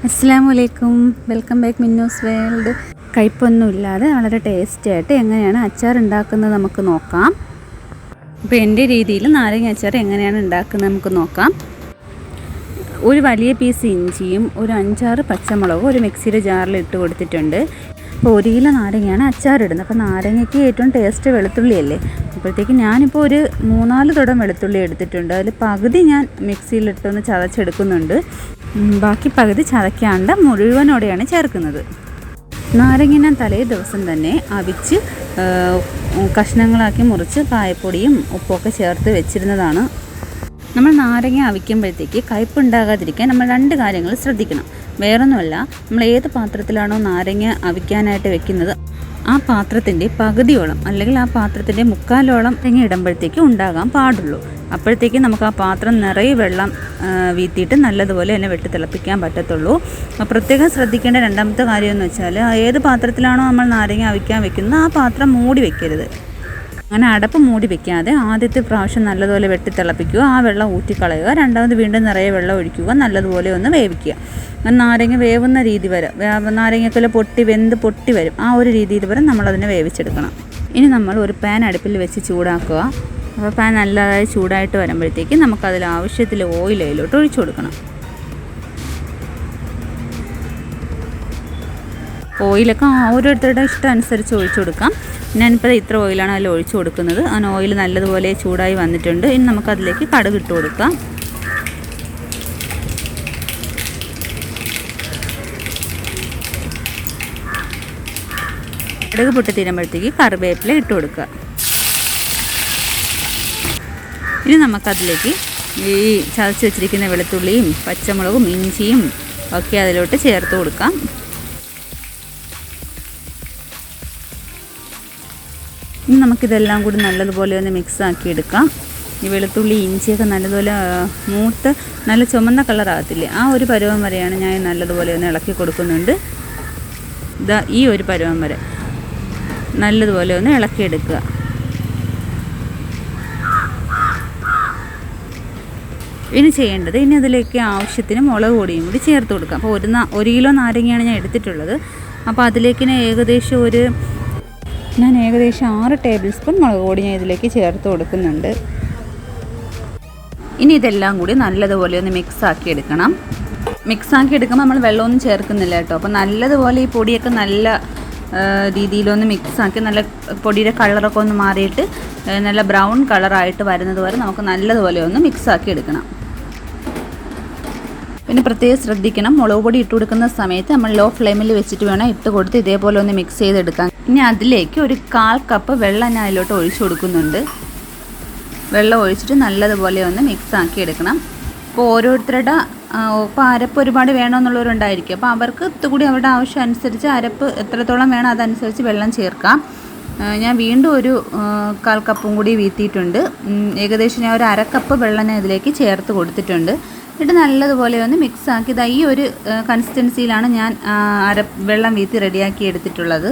അസ്സലാമലൈക്കും, welcome back Minnu's world. കയ്പൊന്നുമില്ലാതെ വളരെ tasty ആയിട്ട് എങ്ങനെയാണ് അച്ചാർ ഉണ്ടാക്കുന്നത് നമുക്ക് നോക്കാം. അപ്പോൾ എൻ്റെ രീതിയിൽ നാരങ്ങ അച്ചാർ എങ്ങനെയാണ് ഉണ്ടാക്കുന്നത് നമുക്ക് നോക്കാം. ഒരു വലിയ പീസ് ഇഞ്ചിയും ഒരു 5-6 പച്ചമുളകും ഒരു മിക്സിയുടെ ജാറിൽ ഇട്ട് കൊടുത്തിട്ടുണ്ട്. അപ്പോൾ 1 കിലോ നാരങ്ങയാണ് അച്ചാറിടുന്നത്. അപ്പോൾ നാരങ്ങയ്ക്ക് ഏറ്റവും ടേസ്റ്റ് വെളുത്തുള്ളിയല്ലേ. അപ്പോഴത്തേക്ക് ഞാനിപ്പോൾ ഒരു 3-4 തുടം വെളുത്തുള്ളി എടുത്തിട്ടുണ്ട്. അതിൽ പകുതി ഞാൻ മിക്സിയിലിട്ടൊന്ന് ചതച്ചെടുക്കുന്നുണ്ട്. ബാക്കി പകുതി ചതയ്ക്കാണ്ട് മുഴുവനോടെയാണ് ചേർക്കുന്നത്. നാരങ്ങ ഞാൻ തലേ ദിവസം തന്നെ അവിച്ച് കഷ്ണങ്ങളാക്കി മുറിച്ച് കായപ്പൊടിയും ഉപ്പൊക്കെ ചേർത്ത് വെച്ചിരുന്നതാണ്. നമ്മൾ നാരങ്ങ അവിക്കുമ്പോഴത്തേക്ക് കയ്പുണ്ടാകാതിരിക്കാൻ നമ്മൾ 2 കാര്യങ്ങൾ ശ്രദ്ധിക്കണം. വേറൊന്നുമല്ല, നമ്മൾ ഏത് പാത്രത്തിലാണോ നാരങ്ങ അവിക്കാനായിട്ട് വെക്കുന്നത് ആ പാത്രത്തിൻ്റെ പകുതിയോളം അല്ലെങ്കിൽ ആ പാത്രത്തിൻ്റെ 1/4ഓളം തേങ്ങ ഇടുമ്പോഴത്തേക്ക് ഉണ്ടാകാൻ പാടുള്ളൂ. അപ്പോഴത്തേക്ക് നമുക്ക് ആ പാത്രം നിറയെ വെള്ളം വീത്തിയിട്ട് നല്ലതുപോലെ തന്നെ വെട്ടി തിളപ്പിക്കാൻ പറ്റത്തുള്ളൂ. പ്രത്യേകം ശ്രദ്ധിക്കേണ്ട 2ാമത്തെ കാര്യമെന്ന് വെച്ചാൽ, ഏത് പാത്രത്തിലാണോ നമ്മൾ നാരങ്ങ അവിക്കാൻ വെക്കുന്നത് ആ പാത്രം മൂടി വെക്കരുത്. അങ്ങനെ അടപ്പ് മൂടി വെക്കാതെ ആദ്യത്തെ പ്രാവശ്യം നല്ലതുപോലെ വെട്ടി തിളപ്പിക്കുക, ആ വെള്ളം ഊറ്റിക്കളയുക, 2ാമത് വീണ്ടും നിറയെ വെള്ളം ഒഴിക്കുക, നല്ലതുപോലെ ഒന്ന് വേവിക്കുക. നാരങ്ങ വേവുന്ന രീതി വരെ, നാരങ്ങയ്ക്കുള്ള വെന്ത് പൊട്ടി വരും, ആ ഒരു രീതിയിൽ വരെ നമ്മളതിനെ വേവിച്ചെടുക്കണം. ഇനി നമ്മൾ ഒരു പാൻ അടുപ്പിൽ വെച്ച് ചൂടാക്കുക. അപ്പോൾ പാൻ നല്ലതായി ചൂടായിട്ട് വരുമ്പോഴത്തേക്ക് നമുക്കതിൽ ആവശ്യത്തിൽ ഓയിൽ അതിലോട്ട് ഒഴിച്ചു കൊടുക്കണം. ഓയിലൊക്കെ ഓരോരുത്തരുടെ ഇഷ്ടം അനുസരിച്ച് ഒഴിച്ചു കൊടുക്കാം. ഞാനിപ്പോൾ ഇത്ര ഓയിലാണ് അതിൽ ഒഴിച്ചു കൊടുക്കുന്നത്. ആ ഓയിൽ നല്ലതുപോലെ ചൂടായി വന്നിട്ടുണ്ട്. ഇനി നമുക്കതിലേക്ക് കടുക് ഇട്ട് കൊടുക്കാം. കടുക് പൊട്ടി തീരുമ്പോഴത്തേക്ക് കറിവേപ്പില ഇട്ട് കൊടുക്കുക. ഇനി നമുക്കതിലേക്ക് ഈ ചതച്ച് വെച്ചിരിക്കുന്ന വെളുത്തുള്ളിയും പച്ചമുളകും ഇഞ്ചിയും ഒക്കെ അതിലോട്ട് ചേർത്ത് കൊടുക്കാം. ഇനി നമുക്കിതെല്ലാം കൂടി നല്ലതുപോലെ ഒന്ന് മിക്സാക്കി എടുക്കാം. ഈ വെളുത്തുള്ളി ഇഞ്ചിയൊക്കെ നല്ലതുപോലെ മൂത്ത് നല്ല ചുമന്ന കളറാകത്തില്ലേ, ആ ഒരു പരുവം വരെയാണ് ഞാൻ നല്ലതുപോലെ ഒന്ന് ഇളക്കി കൊടുക്കുന്നുണ്ട്. ഈ ഒരു പരുവം വരെ നല്ലതുപോലെ ഒന്ന് ഇളക്കിയെടുക്കുക. ഇനി ചെയ്യേണ്ടത്, ഇനി അതിലേക്ക് ആവശ്യത്തിന് മുളക് പൊടിയും കൂടി ചേർത്ത് കൊടുക്കാം. അപ്പോൾ 1 കിലോ നാരങ്ങയാണ് ഞാൻ എടുത്തിട്ടുള്ളത്. അപ്പോൾ അതിലേക്ക് ഞാൻ ഏകദേശം 6 ടേബിൾ സ്പൂൺ മുളക് പൊടി ഞാൻ ഇതിലേക്ക് ചേർത്ത് കൊടുക്കുന്നുണ്ട്. ഇനി ഇതെല്ലാം കൂടി നല്ലതുപോലെ ഒന്ന് മിക്സാക്കി എടുക്കണം. മിക്സാക്കി എടുക്കുമ്പോൾ നമ്മൾ വെള്ളമൊന്നും ചേർക്കുന്നില്ല കേട്ടോ. അപ്പോൾ നല്ലതുപോലെ ഈ പൊടിയൊക്കെ നല്ല രീതിയിലൊന്ന് മിക്സാക്കി, നല്ല പൊടിയുടെ കളറൊക്കെ ഒന്ന് മാറിയിട്ട് നല്ല ബ്രൗൺ കളറായിട്ട് വരുന്നത് വരെ നമുക്ക് നല്ലതുപോലെ ഒന്ന് മിക്സാക്കി എടുക്കണം. പിന്നെ പ്രത്യേകം ശ്രദ്ധിക്കണം, മുളക് പൊടി ഇട്ട് കൊടുക്കുന്ന സമയത്ത് നമ്മൾ ലോ ഫ്ലെയിമിൽ വെച്ചിട്ട് വേണം ഇട്ട് കൊടുത്ത് ഇതേപോലെ ഒന്ന് മിക്സ് ചെയ്തെടുക്കാൻ. ഇനി അതിലേക്ക് ഒരു 1/4 കപ്പ് വെള്ളം ഞാൻ അതിലോട്ട് ഒഴിച്ചു കൊടുക്കുന്നുണ്ട്. വെള്ളം ഒഴിച്ചിട്ട് നല്ലതുപോലെ ഒന്ന് മിക്സാക്കി എടുക്കണം. അപ്പോൾ ഓരോരുത്തരുടെ ഇപ്പോൾ അരപ്പ് ഒരുപാട് വേണമെന്നുള്ളവരുണ്ടായിരിക്കും. അപ്പോൾ അവർക്ക് ഇത്തുകൂടി അവരുടെ ആവശ്യം അനുസരിച്ച് അരപ്പ് എത്രത്തോളം വേണം അതനുസരിച്ച് വെള്ളം ചേർക്കാം. ഞാൻ വീണ്ടും ഒരു 1/4 കപ്പും കൂടി വീത്തിയിട്ടുണ്ട്. ഏകദേശം ഞാൻ ഒരു 1/2 കപ്പ് വെള്ളം ഞാൻ ഇതിലേക്ക് ചേർത്ത് കൊടുത്തിട്ടുണ്ട്. എന്നിട്ട് നല്ലതുപോലെ ഒന്ന് മിക്സാക്കി ഈ ഒരു കൺസിസ്റ്റൻസിയിലാണ് ഞാൻ വെള്ളം വീത്തി റെഡിയാക്കി എടുത്തിട്ടുള്ളത്.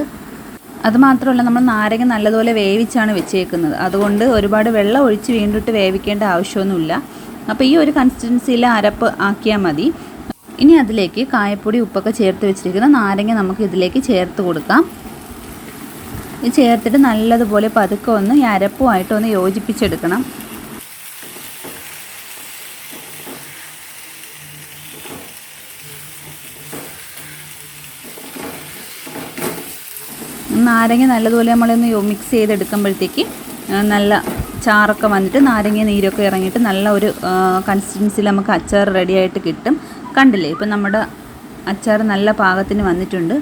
അതുമാത്രമല്ല, നമ്മൾ നാരങ്ങ നല്ലതുപോലെ വേവിച്ചാണ് വെച്ചേക്കുന്നത്. അതുകൊണ്ട് ഒരുപാട് വെള്ളം ഒഴിച്ച് വീണ്ടിട്ട് വേവിക്കേണ്ട ആവശ്യമൊന്നുമില്ല. അപ്പോൾ ഈ ഒരു കൺസിസ്റ്റൻസിയിൽ അരപ്പ് ആക്കിയാൽ മതി. ഇനി അതിലേക്ക് കായപ്പൊടി ഉപ്പൊക്കെ ചേർത്ത് വെച്ചിരിക്കുന്ന നാരങ്ങ നമുക്ക് ഇതിലേക്ക് ചേർത്ത് കൊടുക്കാം. ഇത് ചേർത്തിട്ട് നല്ലതുപോലെ പതുക്കെ ഒന്ന് ഈ അരപ്പുമായിട്ട് ഒന്ന് യോജിപ്പിച്ചെടുക്കണം. നാരങ്ങ നല്ലതുപോലെ നമ്മളൊന്ന് മിക്സ് ചെയ്തെടുക്കുമ്പോഴത്തേക്ക് നല്ല ചാറൊക്കെ വന്നിട്ട് നാരങ്ങ നീരൊക്കെ ഇറങ്ങിയിട്ട് നല്ല ഒരു കൺസിസ്റ്റൻസിയിൽ നമുക്ക് അച്ചാർ റെഡിയായിട്ട് കിട്ടും. കണ്ടില്ലേ, ഇപ്പം നമ്മുടെ അച്ചാർ നല്ല പാകത്തിന് വന്നിട്ടുണ്ട്.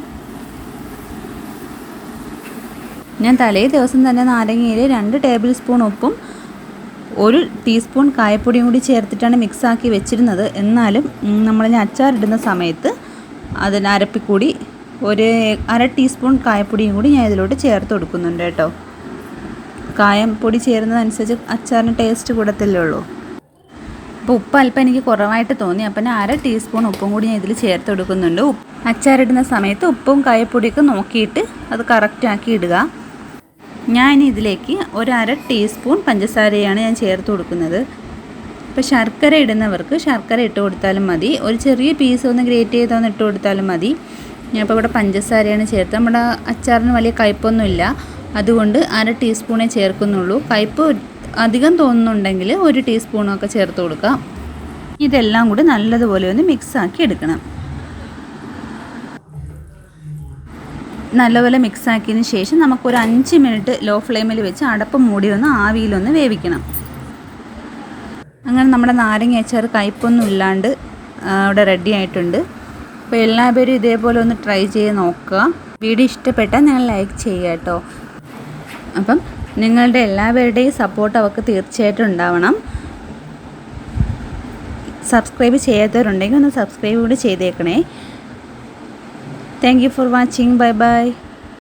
ഞാൻ തലേ ദിവസം തന്നെ നാരങ്ങയിൽ 2 ടേബിൾ സ്പൂൺ ഉപ്പും 1 ടീസ്പൂൺ കായപ്പൊടിയും കൂടി ചേർത്തിട്ടാണ് മിക്സാക്കി വെച്ചിരുന്നത്. എന്നാലും നമ്മൾ അച്ചാർ ഇടുന്ന സമയത്ത് അതിന് അരപ്പിക്കൂടി ഒരു 1/2 ടീസ്പൂൺ കായപ്പൊടിയും കൂടി ഞാൻ ഇതിലോട്ട് ചേർത്ത് കൊടുക്കുന്നുണ്ട് കേട്ടോ. കായപ്പൊടി ചേരുന്നതനുസരിച്ച് അച്ചാറിന് ടേസ്റ്റ് കൂടത്തല്ലേ ഉള്ളൂ. അപ്പോൾ ഉപ്പ് അല്പം എനിക്ക് കുറവായിട്ട് തോന്നി. അപ്പം ഞാൻ 1/2 ടീസ്പൂൺ ഉപ്പും കൂടി ഞാൻ ഇതിൽ ചേർത്ത് കൊടുക്കുന്നുണ്ട്. അച്ചാറിടുന്ന സമയത്ത് ഉപ്പും കായപ്പൊടിയൊക്കെ നോക്കിയിട്ട് അത് കറക്റ്റാക്കി ഇടുക. ഞാൻ ഇതിലേക്ക് ഒരു 1/2 ടീസ്പൂൺ പഞ്ചസാരയാണ് ഞാൻ ചേർത്ത് കൊടുക്കുന്നത്. ഇപ്പോൾ ശർക്കര ഇടുന്നവർക്ക് ശർക്കര ഇട്ട് കൊടുത്താലും മതി. ഒരു ചെറിയ പീസ് ഒന്ന് ഗ്രേറ്റ് ചെയ്തൊന്ന് ഇട്ട് കൊടുത്താലും മതി. ഞാനിപ്പോൾ ഇവിടെ പഞ്ചസാരയാണ് ചേർത്ത്. നമ്മുടെ അച്ചാറിന് വലിയ കയ്പൊന്നുമില്ല, അതുകൊണ്ട് 1/2 ടീസ്പൂണേ ചേർക്കുന്നുള്ളൂ. കയ്പ് അധികം തോന്നുന്നുണ്ടെങ്കിൽ 1 ടീസ്പൂണൊക്കെ ചേർത്ത് കൊടുക്കാം. ഇതെല്ലാം കൂടി നല്ലതുപോലെ ഒന്ന് മിക്സാക്കി എടുക്കണം. നല്ലപോലെ മിക്സാക്കിയതിന് ശേഷം നമുക്കൊരു 5 മിനിറ്റ് ലോ ഫ്ലെയിമിൽ വെച്ച് അടപ്പ് മൂടി ഒന്ന് ആവിയിലൊന്ന് വേവിക്കണം. അങ്ങനെ നമ്മുടെ നാരങ്ങ അച്ചാർ കയ്പൊന്നും ഇല്ലാണ്ട് ഇവിടെ റെഡി ആയിട്ടുണ്ട്. അപ്പോൾ എല്ലാവരും ഇതേപോലെ ഒന്ന് ട്രൈ ചെയ്ത് നോക്കുക. വീഡിയോ ഇഷ്ടപ്പെട്ടാൽ നിങ്ങൾ ലൈക്ക് ചെയ്യുക കേട്ടോ. അപ്പം നിങ്ങളുടെ എല്ലാവരുടെയും സപ്പോർട്ട് അവർക്ക് തീർച്ചയായിട്ടും ഉണ്ടാവണം. സബ്സ്ക്രൈബ് ചെയ്യാത്തവരുണ്ടെങ്കിൽ ഒന്ന് സബ്സ്ക്രൈബ് കൂടി ചെയ്തേക്കണേ. Thank you for watching. Bye bye.